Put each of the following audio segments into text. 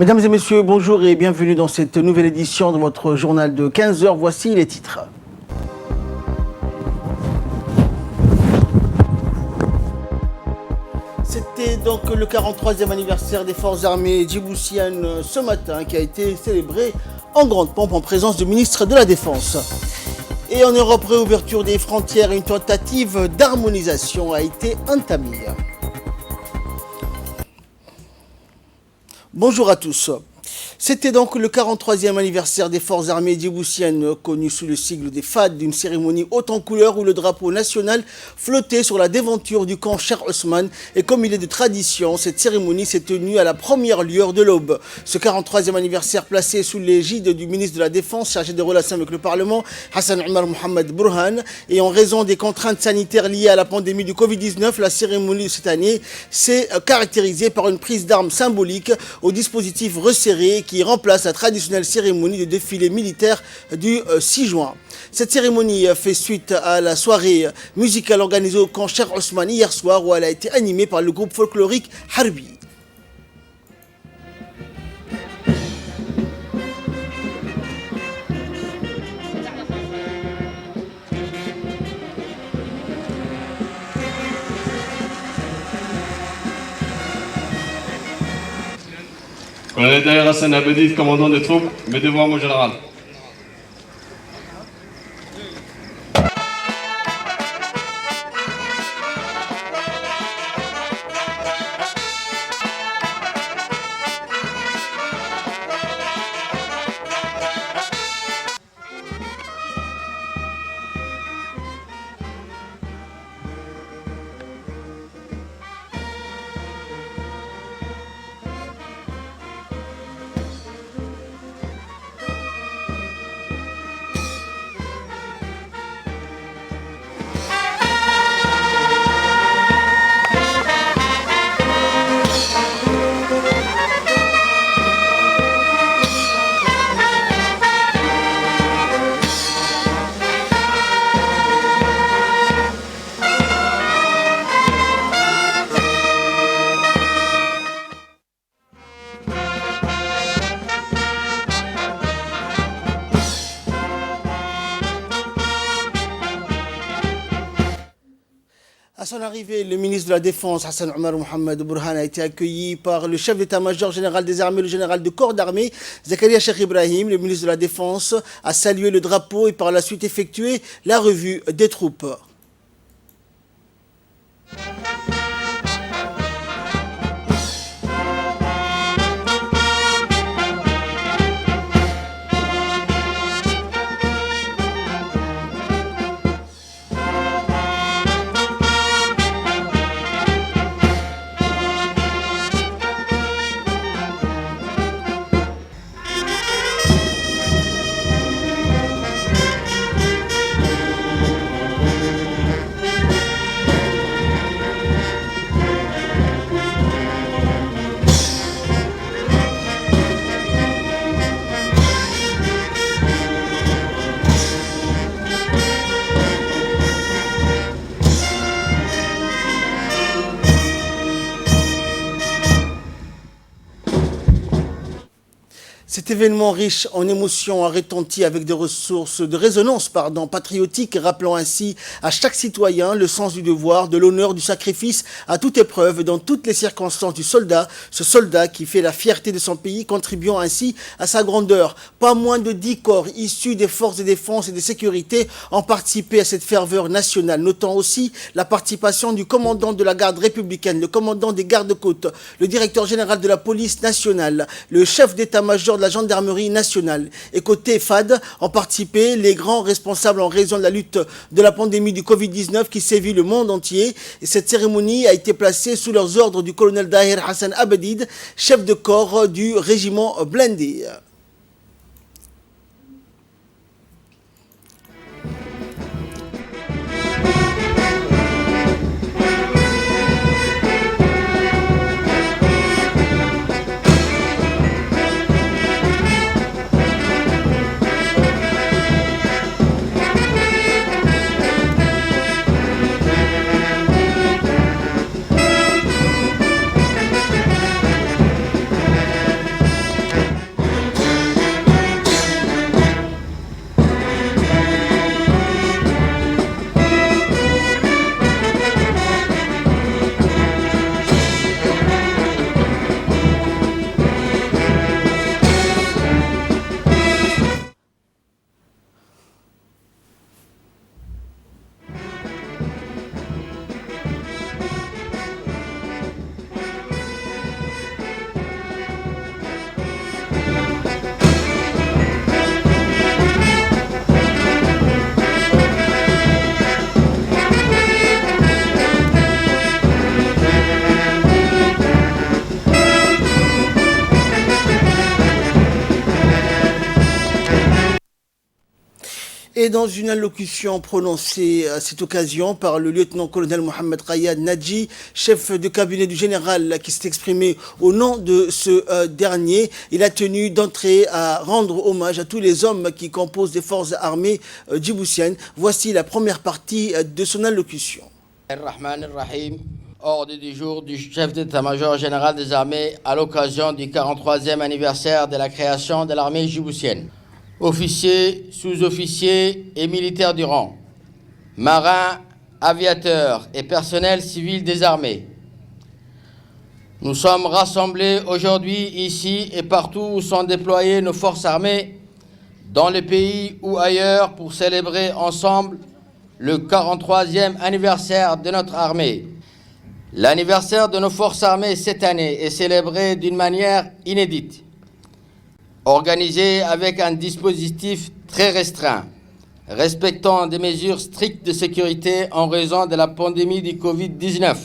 Mesdames et messieurs, bonjour et bienvenue dans cette nouvelle édition de votre journal de 15 heures. Voici les titres. C'était donc le 43e anniversaire des forces armées djiboutiennes ce matin qui a été célébré en grande pompe en présence du ministre de la Défense. Et en Europe, réouverture des frontières, une tentative d'harmonisation a été entamée. Bonjour à tous. C'était donc le 43e anniversaire des forces armées djiboutiennes, connu sous le sigle des FAD, d'une cérémonie haute en couleur où le drapeau national flottait sur la déventure du camp Cheikh Ousmane. Et comme il est de tradition, cette cérémonie s'est tenue à la première lueur de l'aube. Ce 43e anniversaire placé sous l'égide du ministre de la Défense, chargé des relations avec le Parlement, Hassan Omar Mohamed Burhan, et en raison des contraintes sanitaires liées à la pandémie du Covid-19, la cérémonie de cette année s'est caractérisée par une prise d'armes symbolique au dispositif resserré qui remplace la traditionnelle cérémonie de défilé militaire du 6 juin. Cette cérémonie fait suite à la soirée musicale organisée au camp Cheikh Ousmane hier soir où elle a été animée par le groupe folklorique Harbi. Colonel Daïr Hassan Abedi, commandant des troupes, mes devoirs, mon général. À son arrivée, le ministre de la Défense, Hassan Omar Mohamed Burhan, a été accueilli par le chef d'état-major général des armées, le général de corps d'armée, Zakaria Cheikh Ibrahim. Le ministre de la Défense a salué le drapeau et par la suite effectué la revue des troupes. Cet événement riche en émotions a retenti avec des ressources de résonance patriotique, rappelant ainsi à chaque citoyen le sens du devoir, de l'honneur, du sacrifice à toute épreuve, dans toutes les circonstances du soldat, ce soldat qui fait la fierté de son pays, contribuant ainsi à sa grandeur. Pas moins de 10 corps issus des forces de défense et de sécurité ont participé à cette ferveur nationale. Notons aussi la participation du commandant de la garde républicaine, le commandant des gardes-côtes, le directeur général de la police nationale, le chef d'état-major de la gendarmerie nationale. Et côté FAD ont participé les grands responsables en raison de la lutte de la pandémie du Covid-19 qui sévit le monde entier. Et cette cérémonie a été placée sous leurs ordres du colonel Daïr Hassan Abedi, chef de corps du régiment blindé. Et dans une allocution prononcée à cette occasion par le lieutenant-colonel Mohamed Rayad Nadji, chef de cabinet du général qui s'est exprimé au nom de ce dernier, il a tenu d'entrer à rendre hommage à tous les hommes qui composent des forces armées djiboutiennes. Voici la première partie de son allocution. Ordre du jour du chef d'état-major général des armées à l'occasion du 43e anniversaire de la création de l'armée djiboutienne. Officiers, sous-officiers et militaires du rang, marins, aviateurs et personnel civil des armées. Nous sommes rassemblés aujourd'hui ici et partout où sont déployées nos forces armées, dans le pays ou ailleurs, pour célébrer ensemble le 43e anniversaire de notre armée. L'anniversaire de nos forces armées cette année est célébré d'une manière inédite, organisé avec un dispositif très restreint, respectant des mesures strictes de sécurité en raison de la pandémie du Covid-19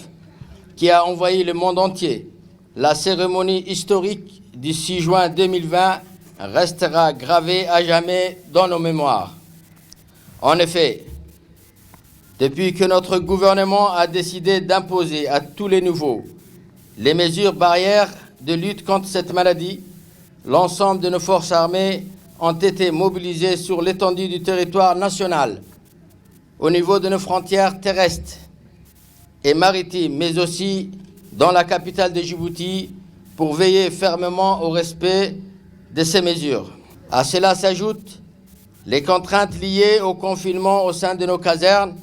qui a envahi le monde entier. La cérémonie historique du 6 juin 2020 restera gravée à jamais dans nos mémoires. En effet, depuis que notre gouvernement a décidé d'imposer à tous les nouveaux les mesures barrières de lutte contre cette maladie, l'ensemble de nos forces armées ont été mobilisées sur l'étendue du territoire national, au niveau de nos frontières terrestres et maritimes, mais aussi dans la capitale de Djibouti, pour veiller fermement au respect de ces mesures. À cela s'ajoutent les contraintes liées au confinement au sein de nos casernes,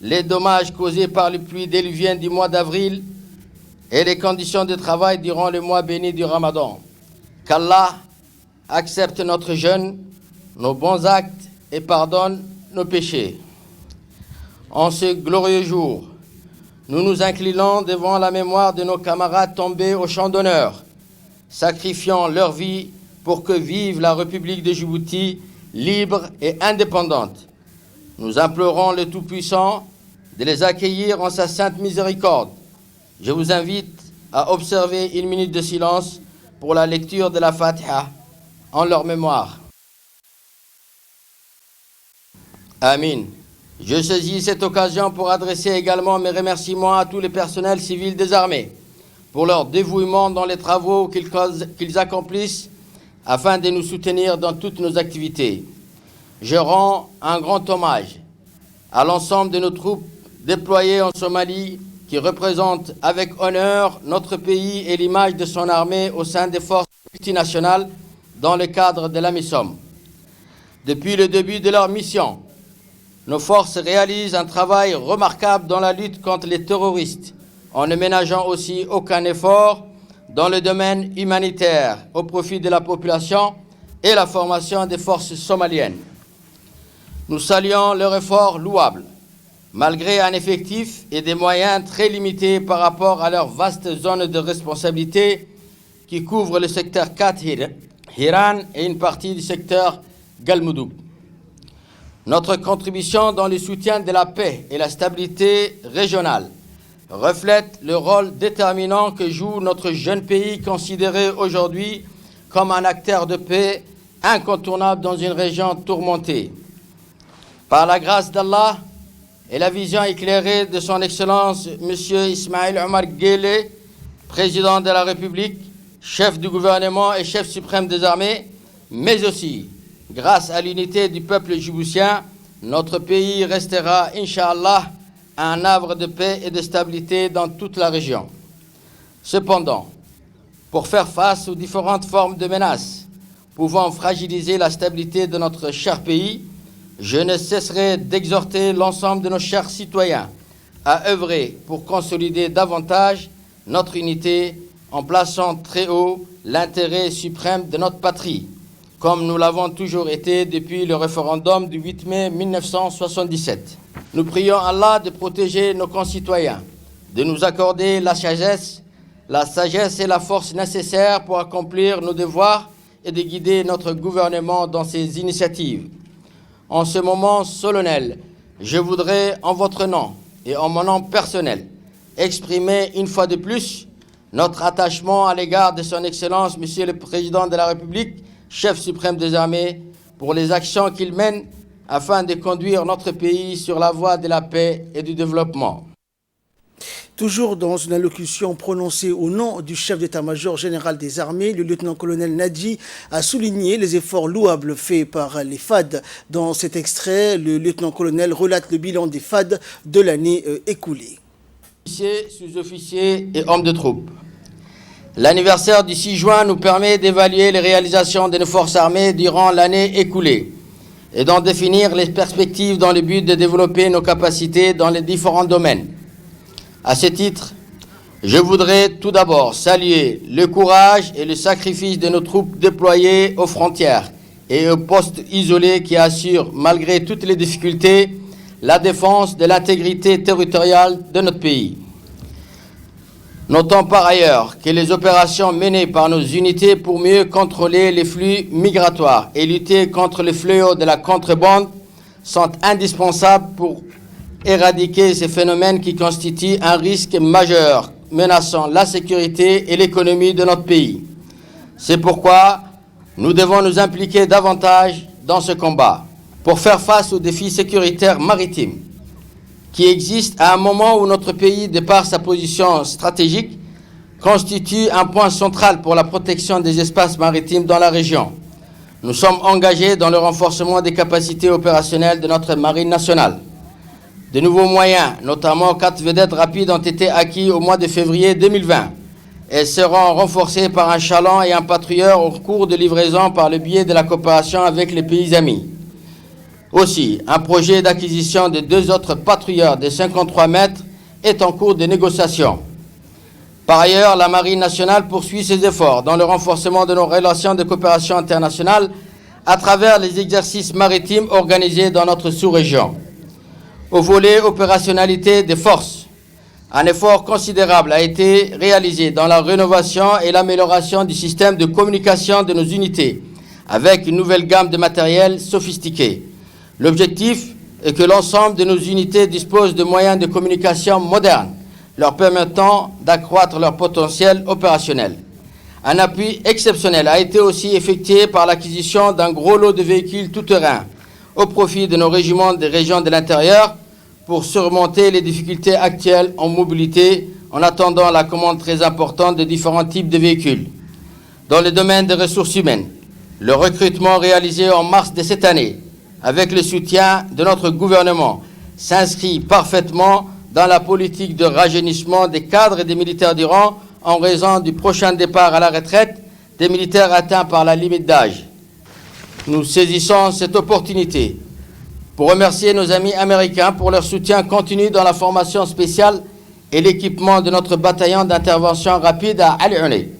les dommages causés par les pluies déluviennes du mois d'avril et les conditions de travail durant le mois béni du Ramadan. Qu'Allah accepte notre jeûne, nos bons actes et pardonne nos péchés. En ce glorieux jour, nous nous inclinons devant la mémoire de nos camarades tombés au champ d'honneur, sacrifiant leur vie pour que vive la République de Djibouti libre et indépendante. Nous implorons le Tout-Puissant de les accueillir en sa sainte miséricorde. Je vous invite à observer une minute de silence pour la lecture de la Fatiha en leur mémoire. Amin. Je saisis cette occasion pour adresser également mes remerciements à tous les personnels civils des armées pour leur dévouement dans les travaux qu'ils accomplissent afin de nous soutenir dans toutes nos activités. Je rends un grand hommage à l'ensemble de nos troupes déployées en Somalie qui représentent avec honneur notre pays et l'image de son armée au sein des forces multinationales dans le cadre de la MISOM. Depuis le début de leur mission, nos forces réalisent un travail remarquable dans la lutte contre les terroristes, en ne ménageant aussi aucun effort dans le domaine humanitaire au profit de la population et la formation des forces somaliennes. Nous saluons leur effort louable, malgré un effectif et des moyens très limités par rapport à leur vaste zone de responsabilité qui couvre le secteur 4 Hiran et une partie du secteur Galmudug. Notre contribution dans le soutien de la paix et la stabilité régionale reflète le rôle déterminant que joue notre jeune pays considéré aujourd'hui comme un acteur de paix incontournable dans une région tourmentée. Par la grâce d'Allah et la vision éclairée de son Excellence M. Ismail Omar Guelleh, président de la République, chef du gouvernement et chef suprême des armées, mais aussi grâce à l'unité du peuple djiboutien, notre pays restera, Inch'Allah, un havre de paix et de stabilité dans toute la région. Cependant, pour faire face aux différentes formes de menaces pouvant fragiliser la stabilité de notre cher pays, je ne cesserai d'exhorter l'ensemble de nos chers citoyens à œuvrer pour consolider davantage notre unité en plaçant très haut l'intérêt suprême de notre patrie, comme nous l'avons toujours été depuis le référendum du 8 mai 1977. Nous prions Allah de protéger nos concitoyens, de nous accorder la sagesse et la force nécessaires pour accomplir nos devoirs et de guider notre gouvernement dans ses initiatives. En ce moment solennel, je voudrais, en votre nom et en mon nom personnel, exprimer une fois de plus notre attachement à l'égard de son Excellence, Monsieur le Président de la République, chef suprême des armées, pour les actions qu'il mène afin de conduire notre pays sur la voie de la paix et du développement. Toujours dans une allocution prononcée au nom du chef d'état-major général des armées, le lieutenant-colonel Nadji a souligné les efforts louables faits par les FAD. Dans cet extrait, le lieutenant-colonel relate le bilan des FAD de l'année écoulée. Officiers, sous-officiers et hommes de troupe. L'anniversaire du 6 juin nous permet d'évaluer les réalisations de nos forces armées durant l'année écoulée et d'en définir les perspectives dans le but de développer nos capacités dans les différents domaines. À ce titre, je voudrais tout d'abord saluer le courage et le sacrifice de nos troupes déployées aux frontières et aux postes isolés qui assurent, malgré toutes les difficultés, la défense de l'intégrité territoriale de notre pays. Notons par ailleurs que les opérations menées par nos unités pour mieux contrôler les flux migratoires et lutter contre le fléau de la contrebande sont indispensables pour éradiquer ces phénomènes qui constituent un risque majeur menaçant la sécurité et l'économie de notre pays. C'est pourquoi nous devons nous impliquer davantage dans ce combat pour faire face aux défis sécuritaires maritimes qui existent à un moment où notre pays, de par sa position stratégique, constitue un point central pour la protection des espaces maritimes dans la région. Nous sommes engagés dans le renforcement des capacités opérationnelles de notre marine nationale. De nouveaux moyens, notamment 4 vedettes rapides, ont été acquis au mois de février 2020 et seront renforcés par un chaland et un patrouilleur en cours de livraison par le biais de la coopération avec les pays amis. Aussi, un projet d'acquisition de 2 autres patrouilleurs de 53 mètres est en cours de négociation. Par ailleurs, la Marine nationale poursuit ses efforts dans le renforcement de nos relations de coopération internationale à travers les exercices maritimes organisés dans notre sous-région. Au volet opérationnalité des forces, un effort considérable a été réalisé dans la rénovation et l'amélioration du système de communication de nos unités, avec une nouvelle gamme de matériel sophistiqué. L'objectif est que l'ensemble de nos unités disposent de moyens de communication modernes, leur permettant d'accroître leur potentiel opérationnel. Un appui exceptionnel a été aussi effectué par l'acquisition d'un gros lot de véhicules tout-terrain au profit de nos régiments des régions de l'intérieur pour surmonter les difficultés actuelles en mobilité en attendant la commande très importante de différents types de véhicules. Dans le domaine des ressources humaines, le recrutement réalisé en mars de cette année, avec le soutien de notre gouvernement, s'inscrit parfaitement dans la politique de rajeunissement des cadres et des militaires du rang en raison du prochain départ à la retraite des militaires atteints par la limite d'âge. Nous saisissons cette opportunité pour remercier nos amis américains pour leur soutien continu dans la formation spéciale et l'équipement de notre bataillon d'intervention rapide à Al-Ounay.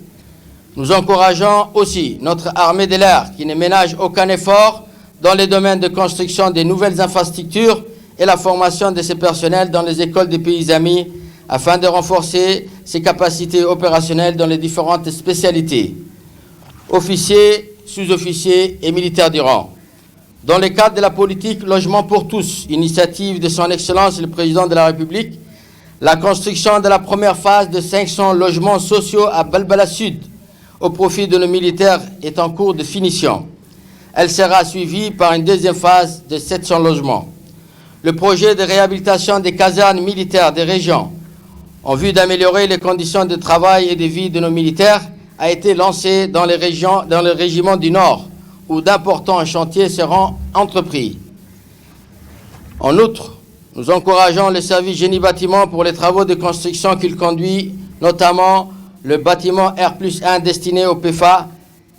Nous encourageons aussi notre armée de l'air qui ne ménage aucun effort dans les domaines de construction des nouvelles infrastructures et la formation de ses personnels dans les écoles des pays amis afin de renforcer ses capacités opérationnelles dans les différentes spécialités. Officiers, sous-officiers et militaires du rang. Dans le cadre de la politique Logement pour tous, initiative de son Excellence le Président de la République, la construction de la première phase de 500 logements sociaux à Balbala Sud au profit de nos militaires est en cours de finition. Elle sera suivie par une deuxième phase de 700 logements. Le projet de réhabilitation des casernes militaires des régions en vue d'améliorer les conditions de travail et de vie de nos militaires a été lancé dans les régiments du Nord, où d'importants chantiers seront entrepris. En outre, nous encourageons le service génie-bâtiment pour les travaux de construction qu'il conduit, notamment le bâtiment R+1 destiné au PFA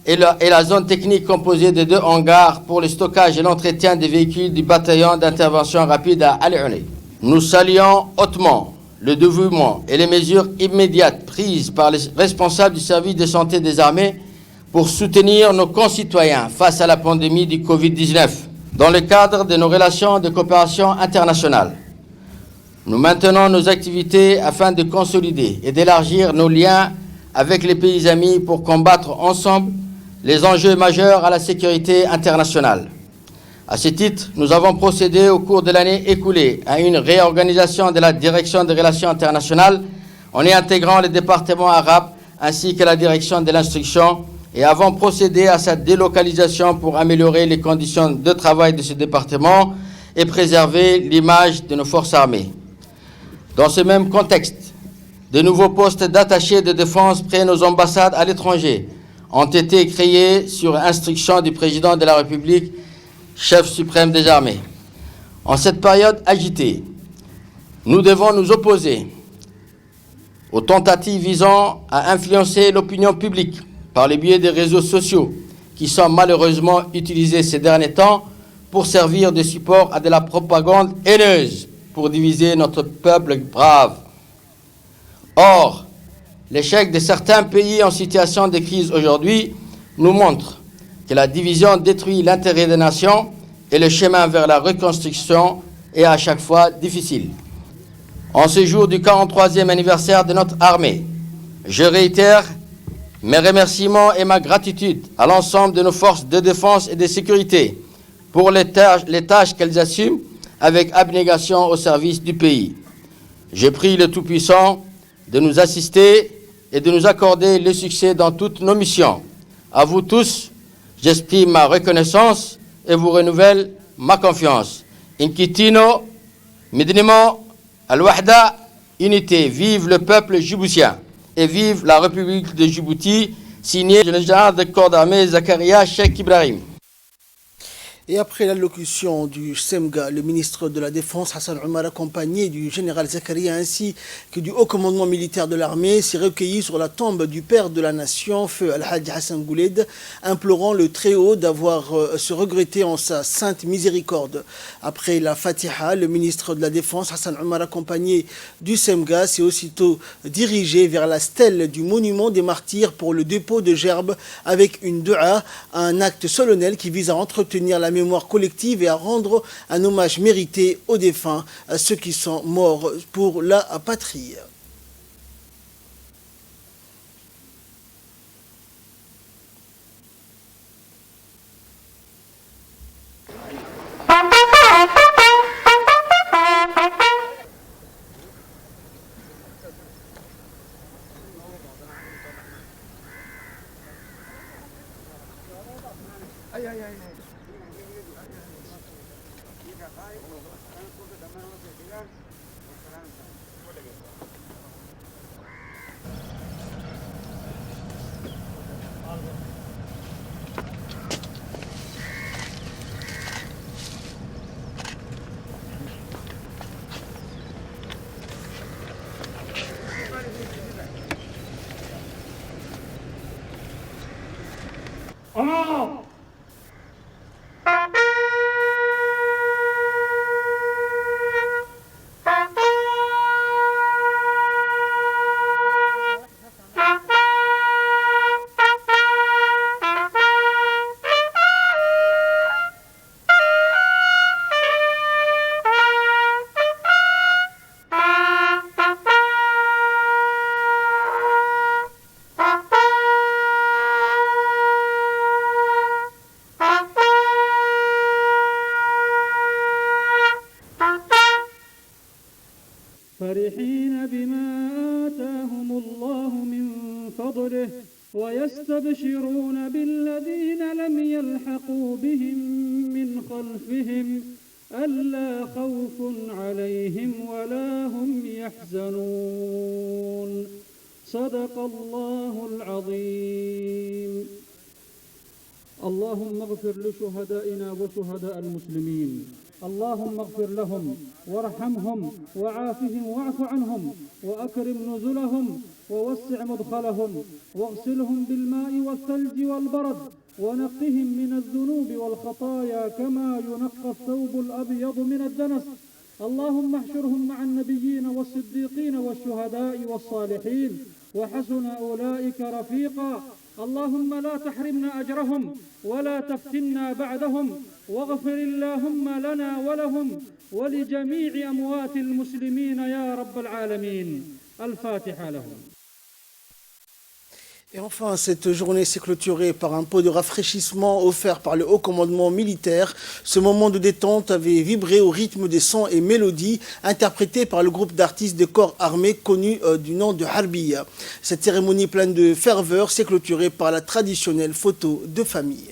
et la zone technique composée de 2 hangars pour le stockage et l'entretien des véhicules du bataillon d'intervention rapide à Al-Ounay. Nous saluons hautement le dévouement et les mesures immédiates prises par les responsables du service de santé des armées pour soutenir nos concitoyens face à la pandémie du Covid-19 dans le cadre de nos relations de coopération internationale. Nous maintenons nos activités afin de consolider et d'élargir nos liens avec les pays amis pour combattre ensemble les enjeux majeurs à la sécurité internationale. À ce titre, nous avons procédé au cours de l'année écoulée à une réorganisation de la direction des relations internationales en y intégrant le département arabe ainsi que la direction de l'instruction et avons procédé à sa délocalisation pour améliorer les conditions de travail de ce département et préserver l'image de nos forces armées. Dans ce même contexte, de nouveaux postes d'attachés de défense près nos ambassades à l'étranger ont été créés sur instruction du président de la République, chef suprême des armées. En cette période agitée, nous devons nous opposer aux tentatives visant à influencer l'opinion publique par le biais des réseaux sociaux qui sont malheureusement utilisés ces derniers temps pour servir de support à de la propagande haineuse pour diviser notre peuple brave. Or, l'échec de certains pays en situation de crise aujourd'hui nous montre que la division détruit l'intérêt des nations et le chemin vers la reconstruction est à chaque fois difficile. En ce jour du 43e anniversaire de notre armée, je réitère mes remerciements et ma gratitude à l'ensemble de nos forces de défense et de sécurité pour les tâches qu'elles assument avec abnégation au service du pays. Je prie le Tout-Puissant de nous assister et de nous accorder le succès dans toutes nos missions. À vous tous, j'exprime ma reconnaissance et vous renouvelle ma confiance. Inkitino, Midnimo, Al-Wahda, unité, vive le peuple djiboutien et vive la République de Djibouti, signé le général de corps d'armée Zakaria Cheikh Ibrahim. Et après l'allocution du SEMGA, le ministre de la Défense, Hassan Omar, accompagné du général Zakaria ainsi que du haut commandement militaire de l'armée, s'est recueilli sur la tombe du père de la nation, feu Al-Hajj Hassan Gouled, implorant le Très-Haut d'avoir se regretté en sa sainte miséricorde. Après la Fatiha, le ministre de la Défense, Hassan Omar, accompagné du SEMGA, s'est aussitôt dirigé vers la stèle du monument des martyrs pour le dépôt de gerbes avec une dua, un acte solennel qui vise à entretenir la mémoire collective et à rendre un hommage mérité aux défunts, à ceux qui sont morts pour la patrie. فرحين بما آتاهم الله من فضله ويستبشرون بالذين لم يلحقوا بهم من خلفهم ألا خوف عليهم ولا هم يحزنون صدق الله العظيم. اللهم اغفر لشهدائنا وشهداء المسلمين، اللهم اغفر لهم وارحمهم وعافهم واعف عنهم وأكرم نزلهم ووسع مدخلهم واغسلهم بالماء والثلج والبرد ونقهم من الذنوب والخطايا كما ينقى الثوب الأبيض من الدنس. اللهم احشرهم مع النبيين والصديقين والشهداء والصالحين وحسن أولئك رفيقا. اللهم لا تحرمنا أجرهم ولا تفتنا بعدهم واغفر اللهم لنا ولهم ولجميع أموات المسلمين يا رب العالمين. الفاتحة لهم. Et enfin, cette journée s'est clôturée par un pot de rafraîchissement offert par le haut commandement militaire. Ce moment de détente avait vibré au rythme des sons et mélodies interprétés par le groupe d'artistes de corps armés connu du nom de Harbiya. Cette cérémonie pleine de ferveur s'est clôturée par la traditionnelle photo de famille.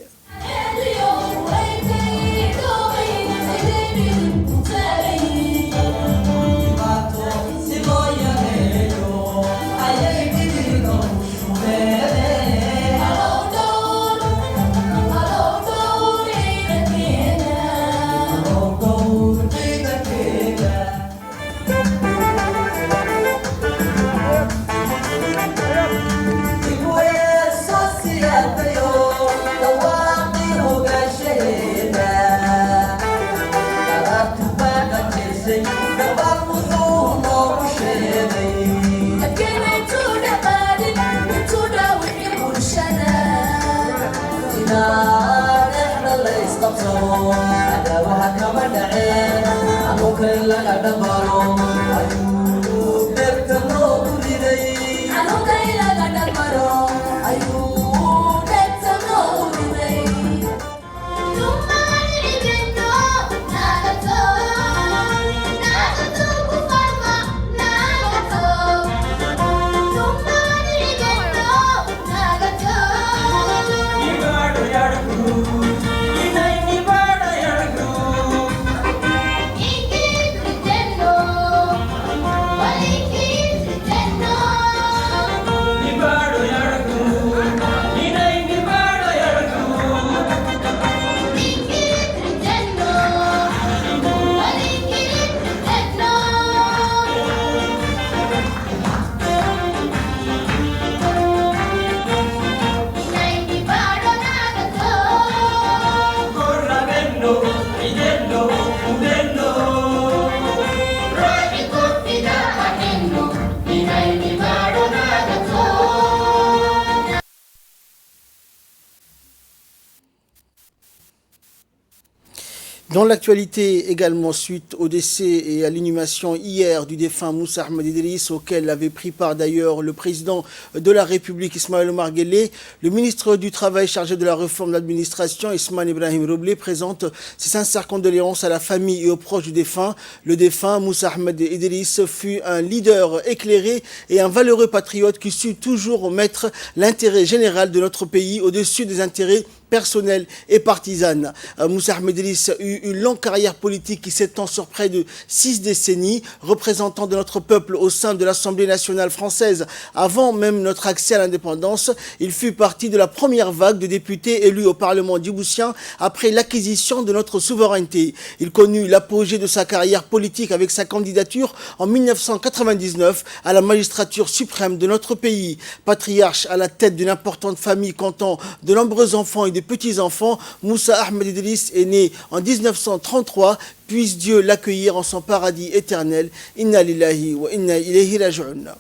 Dans l'actualité également, suite au décès et à l'inhumation hier du défunt Moussa Ahmed Idriss, auquel avait pris part d'ailleurs le président de la République Ismaël Omar Guelleh, le ministre du Travail chargé de la réforme de l'administration, Ismaël Ibrahim Roblé, présente ses sincères condoléances à la famille et aux proches du défunt. Le défunt Moussa Ahmed Idriss fut un leader éclairé et un valeureux patriote qui sut toujours mettre l'intérêt général de notre pays au-dessus des intérêts personnelle et partisane. Moussa Ahmed Idriss eut une longue carrière politique qui s'étend sur près de 6 décennies, représentant de notre peuple au sein de l'Assemblée nationale française. Avant même notre accès à l'indépendance, il fut partie de la première vague de députés élus au Parlement djiboutien après l'acquisition de notre souveraineté. Il connut l'apogée de sa carrière politique avec sa candidature en 1999 à la magistrature suprême de notre pays. Patriarche à la tête d'une importante famille comptant de nombreux enfants et de petits-enfants, Moussa Ahmed Idriss est né en 1933. Puisse Dieu l'accueillir en son paradis éternel. Inna lillahi wa inna ilayhi raji'un.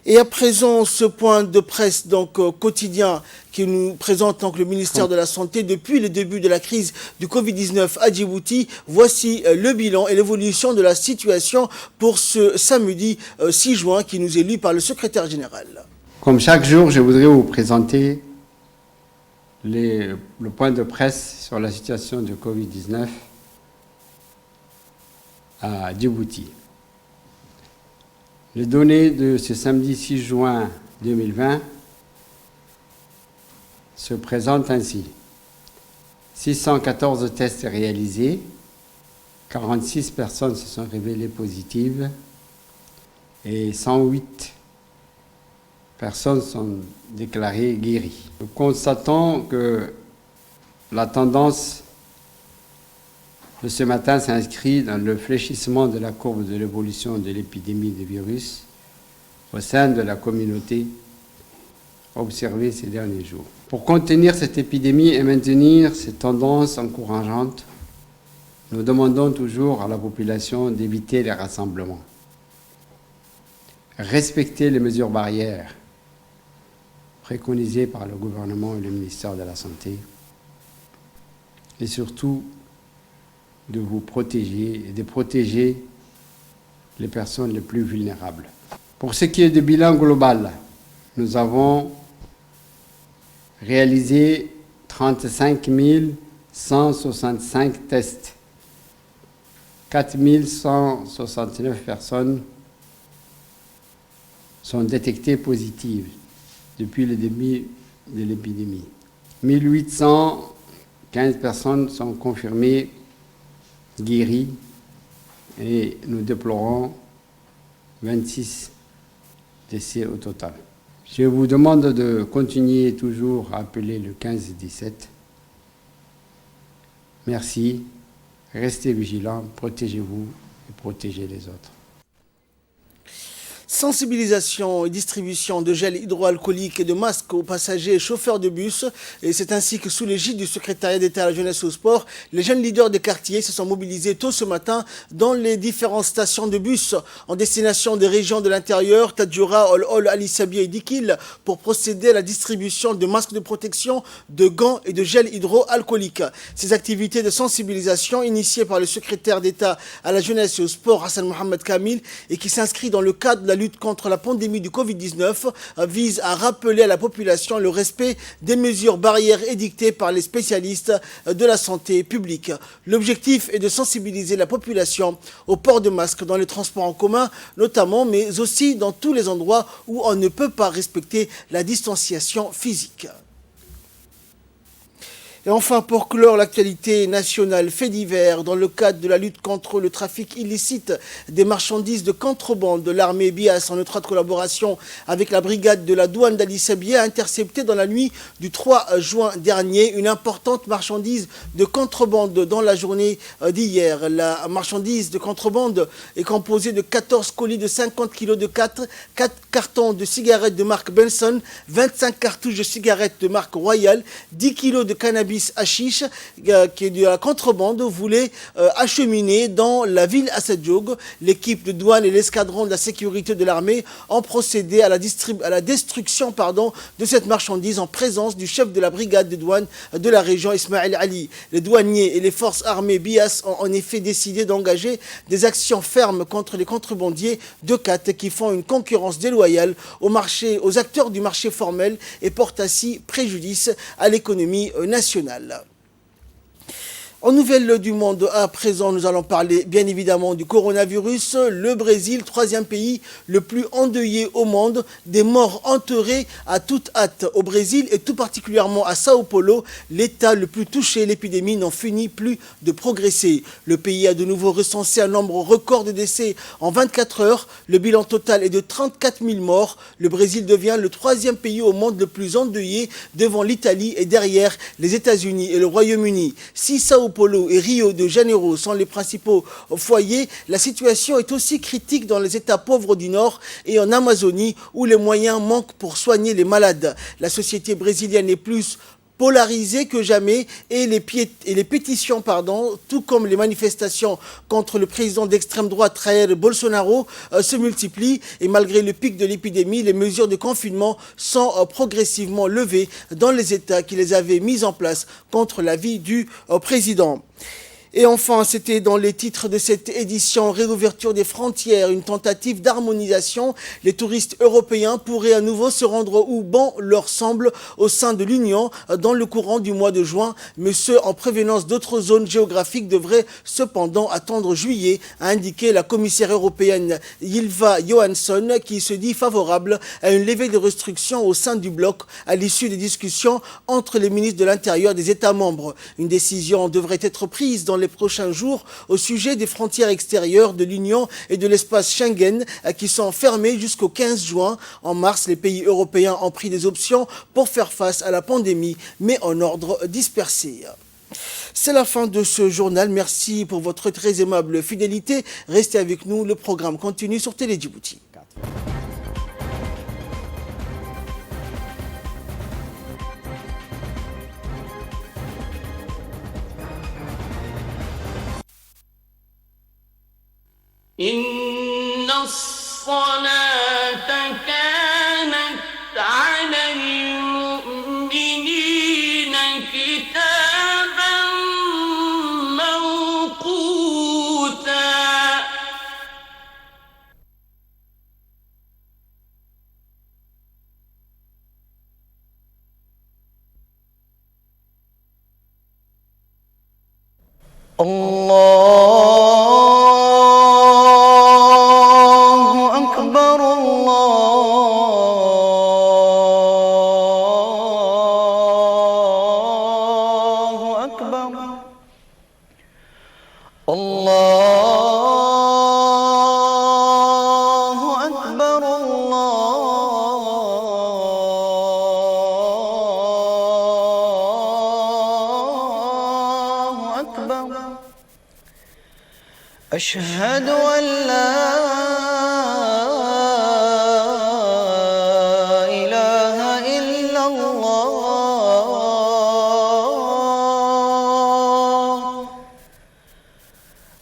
Et à présent, ce point de presse quotidien qui nous présente le ministère de la Santé depuis le début de la crise du Covid-19 à Djibouti. Voici le bilan et l'évolution de la situation pour ce samedi 6 juin qui nous est lu par le secrétaire général. Comme chaque jour, je voudrais vous présenter le point de presse sur la situation du Covid-19 à Djibouti. Les données de ce samedi 6 juin 2020 se présentent ainsi. 614 tests réalisés, 46 personnes se sont révélées positives et 108 personnes sont déclarées guéries. Nous constatons que la tendance de ce matin s'inscrit dans le fléchissement de la courbe de l'évolution de l'épidémie de virus au sein de la communauté observée ces derniers jours. Pour contenir cette épidémie et maintenir ces tendances encourageantes, nous demandons toujours à la population d'éviter les rassemblements, respecter les mesures barrières préconisées par le gouvernement et le ministère de la Santé, et surtout de vous protéger et de protéger les personnes les plus vulnérables. Pour ce qui est du bilan global, nous avons réalisé 35 165 tests. 4 169 personnes sont détectées positives depuis le début de l'épidémie. 1815 personnes sont confirmées guéries et nous déplorons 26 décès au total. Je vous demande de continuer toujours à appeler le 15-17. Merci, restez vigilants, protégez-vous et protégez les autres. Sensibilisation et distribution de gel hydroalcoolique et de masques aux passagers et chauffeurs de bus. Et c'est ainsi que sous l'égide du secrétariat d'État à la jeunesse et au sport, les jeunes leaders des quartiers se sont mobilisés tôt ce matin dans les différentes stations de bus en destination des régions de l'intérieur, Tadjoura, Ol-Ol, Ali Sabi et Dikil, pour procéder à la distribution de masques de protection, de gants et de gel hydroalcoolique. Ces activités de sensibilisation initiées par le secrétaire d'État à la jeunesse et au sport, Hassan Mohamed Kamil, et qui s'inscrit dans le cadre de la lutte contre la pandémie du Covid-19 vise à rappeler à la population le respect des mesures barrières édictées par les spécialistes de la santé publique. L'objectif est de sensibiliser la population au port de masques dans les transports en commun notamment, mais aussi dans tous les endroits où on ne peut pas respecter la distanciation physique. Et enfin, pour clore l'actualité nationale, fait divers, dans le cadre de la lutte contre le trafic illicite des marchandises de contrebande, l'armée BIAS, en étroite collaboration avec la brigade de la douane d'Ali Sabieh, a intercepté dans la nuit du 3 juin dernier une importante marchandise de contrebande dans la journée d'hier. La marchandise de contrebande est composée de 14 colis de 50 kg de 4 cartons de cigarettes de marque Benson, 25 cartouches de cigarettes de marque Royal, 10 kg de cannabis hashish qui est de la contrebande voulait acheminer dans la ville Assadjoug. L'équipe de douane et l'escadron de la sécurité de l'armée ont procédé à la destruction de cette marchandise en présence du chef de la brigade de douane de la région, Ismaël Ali. Les douaniers et les forces armées BIAS ont en effet décidé d'engager des actions fermes contre les contrebandiers de Cat qui font une concurrence déloyale aux acteurs du marché formel et portent ainsi préjudice à l'économie nationale. En nouvelles du monde, à présent, nous allons parler bien évidemment du coronavirus. Le Brésil, troisième pays le plus endeuillé au monde, des morts enterrés à toute hâte. Au Brésil et tout particulièrement à Sao Paulo, l'état le plus touché, l'épidémie n'en finit plus de progresser. Le pays a de nouveau recensé un nombre record de décès en 24 heures. Le bilan total est de 34 000 morts. Le Brésil devient le troisième pays au monde le plus endeuillé devant l'Italie et derrière les États-Unis et le Royaume-Uni. Si Sao Paulo et Rio de Janeiro sont les principaux foyers, la situation est aussi critique dans les États pauvres du Nord et en Amazonie où les moyens manquent pour soigner les malades. La société brésilienne est plus polarisée que jamais et les pétitions, tout comme les manifestations contre le président d'extrême droite Jair Bolsonaro se multiplient et malgré le pic de l'épidémie, les mesures de confinement sont progressivement levées dans les États qui les avaient mises en place contre l'avis du président. Et enfin, c'était dans les titres de cette édition, réouverture des frontières, une tentative d'harmonisation. Les touristes européens pourraient à nouveau se rendre où bon leur semble au sein de l'Union dans le courant du mois de juin, mais ceux en prévenance d'autres zones géographiques devraient cependant attendre juillet, a indiqué la commissaire européenne Ylva Johansson, qui se dit favorable à une levée de restrictions au sein du bloc à l'issue des discussions entre les ministres de l'Intérieur des États membres. Une décision devrait être prise dans les prochains jours au sujet des frontières extérieures de l'Union et de l'espace Schengen qui sont fermées jusqu'au 15 juin. En mars, les pays européens ont pris des options pour faire face à la pandémie, mais en ordre dispersé. C'est la fin de ce journal. Merci pour votre très aimable fidélité. Restez avec nous, le programme continue sur Télé Djibouti. إن الصلاة كانت على المؤمنين كتابا موقوتا أشهد أن لا إله إلا الله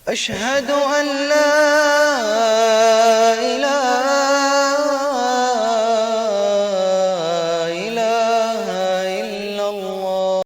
أشهد أن لا